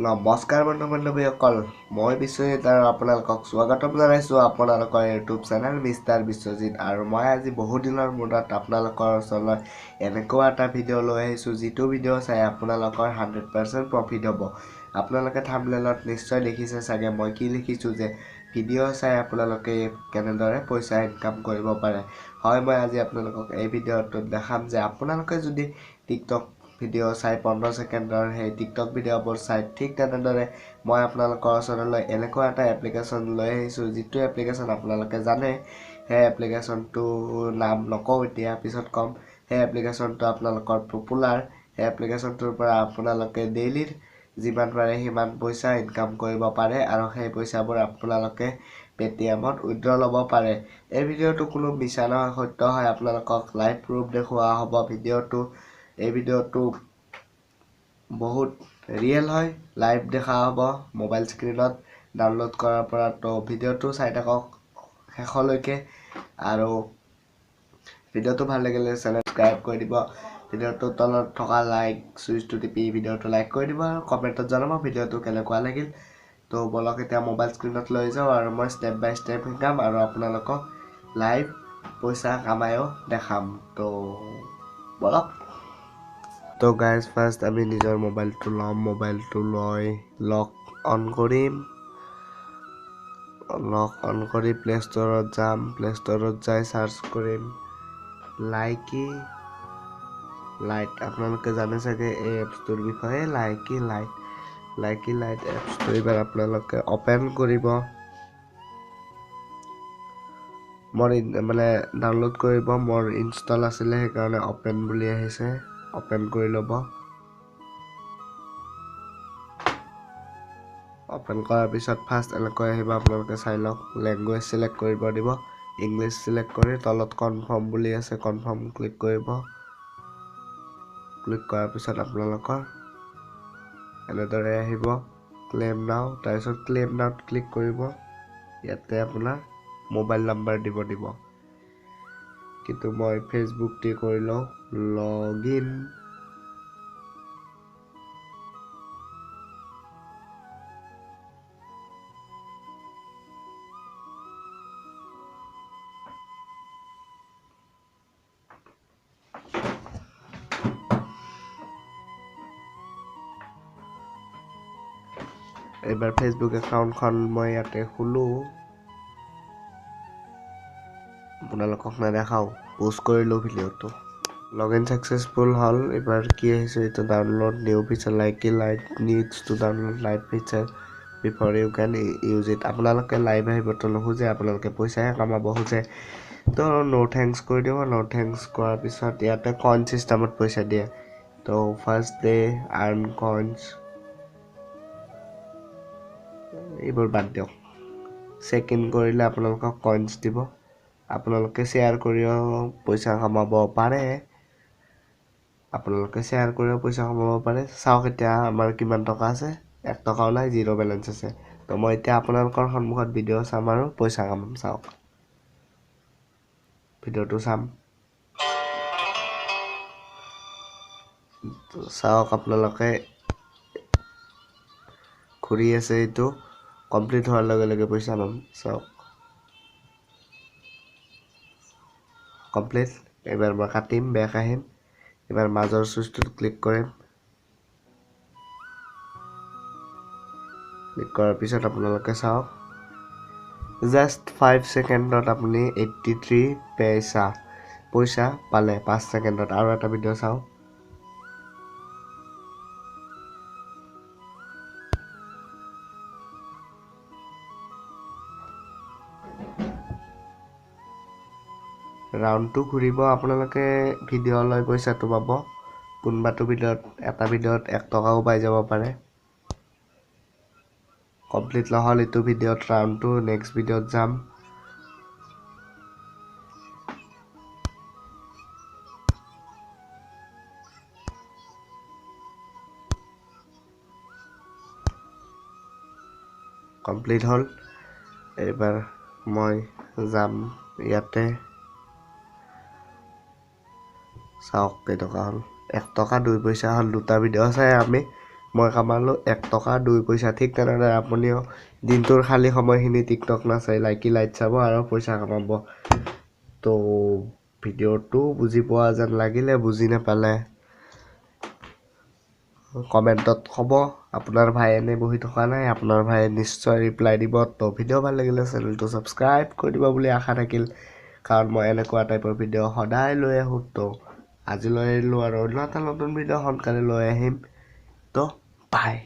নমস্কাৰ বন্ধু বান্ধৱীসকল, মই বিশ্বজিত আৰু আপোনালোকক স্বাগতম জনাইছোঁ আপোনালোকৰ ইউটিউব চেনেল মিষ্টাৰ বিশ্বজিত। আৰু মই আজি বহু দিনৰ মূৰত আপোনালোকৰ ওচৰলৈ এনেকুৱা এটা ভিডিঅ' লৈ আহিছোঁ, যিটো ভিডিঅ' চাই আপোনালোকৰ 100% প্ৰফিট হ'ব। আপোনালোকে থাম্বনেইলত নিশ্চয় দেখিছে চাগে মই কি লিখিছোঁ, যে ভিডিঅ' চাই আপোনালোকে কেনেদৰে পইচা ইনকাম কৰিব পাৰে। হয়, মই আজি আপোনালোকক এই ভিডিঅ'টোত দেখাম যে আপোনালোকে যদি টিকটক ভিডিঅ' চাই 15 ছেকেণ্ডৰ সেই টিকটক ভিডিঅ'বোৰ চাই ঠিক তেনেদৰে মই আপোনালোকৰ ওচৰলৈ এনেকুৱা এটা এপ্লিকেশ্যন লৈ আহিছোঁ, যিটো এপ্লিকেশ্যন আপোনালোকে জানে। সেই এপ্লিকেশ্যনটোৰ নাম নকওঁ, এতিয়া পিছত ক'ম। সেই এপ্লিকেশ্যনটো আপোনালোকৰ পপুলাৰ। সেই এপ্লিকেশ্যনটোৰ পৰা আপোনালোকে ডেইলি যিমান পাৰে সিমান পইচা ইনকাম কৰিব পাৰে, আৰু সেই পইচাবোৰ আপোনালোকে পেটিএমত উইথড্ৰ ল'ব পাৰে। এই ভিডিঅ'টো কোনো মিছা নহয়, সত্য হয়। আপোনালোকক লাইভ প্ৰুফ দেখুওৱা হ'ব ভিডিঅ'টো। এই ভিডিঅ'টো বহুত ৰিয়েল হয়, লাইভ দেখা হ'ব মোবাইল স্ক্ৰীণত ডাউনলোড কৰাৰ পৰা। তো ভিডিঅ'টো চাই থাকক শেষলৈকে, আৰু ভিডিঅ'টো ভাল লাগিলে ছাবস্ক্ৰাইব কৰি দিব। ভিডিঅ'টোৰ তলত থকা লাইক চুইচটো টিপি ভিডিঅ'টো লাইক কৰি দিব, আৰু কমেণ্টত জনাব ভিডিঅ'টো কেনেকুৱা লাগিল। তো বলক এতিয়া মোবাইল স্ক্ৰীণত লৈ যাওঁ, আৰু মই ষ্টেপ বাই ষ্টেপ শিকাম, আৰু আপোনালোকক লাইভ পইচা কামায়ো দেখাম। তো বলক। তো গাইজ, ফাৰ্ষ্ট আমি নিজৰ মোবাইলটো ল'ম। মোবাইলটো লৈ লক অন কৰিম। লক অন কৰি প্লে' ষ্ট'ৰত যাম। প্লে' ষ্ট'ৰত যাই চাৰ্চ কৰিম লাইকি লাইট। আপোনালোকে জানে চাগে এই এপছটোৰ বিষয়ে, লাইকি লাইট এপছটো এইবাৰ আপোনালোকে অ'পেন কৰিব। ডাউনলোড কৰিব। মোৰ ইনষ্টল আছিলে, সেইকাৰণে অ'পেন বুলি আহিছে। অ'পেন কৰি ল'ব। অ'পেন কৰাৰ পিছত ফাৰ্ষ্ট এনেকৈ আহিব, আপোনালোকে চাই লওক। লেংগুৱেজ চিলেক্ট কৰিব দিব। ইংলিছ চিলেক্ট কৰি তলত কনফাৰ্ম বুলি আছে, কনফাৰ্ম ক্লিক কৰিব। ক্লিক কৰাৰ পিছত আপোনালোকৰ এনেদৰে আহিব ক্লেইম নাও। তাৰপিছত ক্লেইম নাওত ক্লিক কৰিব। ইয়াতে আপোনাৰ মোবাইল নাম্বাৰ দিব। কিন্তু মই ফেচবুক দি কৰি লওঁ লগ ইন। এইবাৰ ফেচবুক একাউণ্টখন মই ইয়াতে খোলোঁ। আপোনালোকক নেদেখাওঁ, পোষ্ট কৰিলোঁ ভিডিঅ'টো। লগ ইন ছাকচেছফুল হ'ল। এইবাৰ কি আহিছে, এইটো download new feature Likee lite needs to download live feature before you can use it. আপোনালোকে লাইভ আহিবতো নোখোজে, আপোনালোকে পইচাহে কামাব খোজে। তো ন' থেংকছ কৰি দিব। ন' থেংকছ কৰাৰ পিছত ইয়াতে কইন ছিষ্টেমত পইচা দিয়ে। তো ফাৰ্ষ্ট ডে আৰ্ণ কইনছ, এইবোৰ বাদ দিয়ক। চেক ইন কৰিলে আপোনালোকক কইনছ দিব। আপোনালোকে শ্বেয়াৰ কৰিও পইচা কামাব পাৰে। চাওক এতিয়া আমাৰ কিমান টকা আছে, 1 টকাও নাই, 0 বেলেঞ্চ আছে। তো মই এতিয়া আপোনালোকৰ সন্মুখত ভিডিঅ' চাম আৰু পইচা কামাম। চাওক, ভিডিঅ'টো চাম। চাওক আপোনালোকে, ঘূৰি আছে, এইটো কমপ্লিট হোৱাৰ লগে লগে পইচা পাম। চাওক, কমপ্লিট। এইবাৰ মই কাটিম, বেক আহিম। এইবাৰ মাজৰ চুইচটোত ক্লিক কৰিম। ক্লিক কৰাৰ পিছত আপোনালোকে চাওক, জাষ্ট 5 ছেকেণ্ডত আপুনি 83 পইচা পালে 5 ছেকেণ্ডত। আৰু এটা ভিডিঅ' চাওক। ৰাউণ্ডটো ঘূৰিব, আপোনালোকে ভিডিঅ' লৈ পইচাটো পাব। কোনোবাটো এটা ভিডিঅ'ত 1 টকাও পাই যাব পাৰে। কমপ্লিট নহ'ল এইটো ভিডিঅ'ত ৰাউণ্ডটো, নেক্সট ভিডিঅ'ত যাম। কমপ্লিট হ'ল। এইবাৰ মই যাম ইয়াতে। চাওক কেইটকা হ'ল, 1 টকা 2 পইচা হ'ল। 2টা ভিডিঅ' চাই আমি মই কামালোঁ 1 টকা 2 পইচা। ঠিক তেনেদৰে আপুনিও দিনটোৰ খালী সময়খিনি টিকটক নাচাই লাইকি লাইট চাব আৰু পইচা কামাব। তো ভিডিঅ'টো বুজি পোৱা যেন লাগিলে, বুজি নাপালে কমেণ্টত ক'ব। আপোনাৰ ভাই এনেই বহি থকা নাই, আপোনাৰ ভাইয়ে নিশ্চয় ৰিপ্লাই দিব। তো ভিডিঅ' ভাল লাগিলে চেনেলটো ছাবস্ক্ৰাইব কৰি দিব বুলি আশা থাকিল, কাৰণ মই এনেকুৱা টাইপৰ ভিডিঅ' সদায় লৈ আহোঁ। তো আজি লৈ আহিলোঁ আৰু অন্য এটা নতুন ভিডিঅ' সোনকালে লৈ আহিম। তো বাই।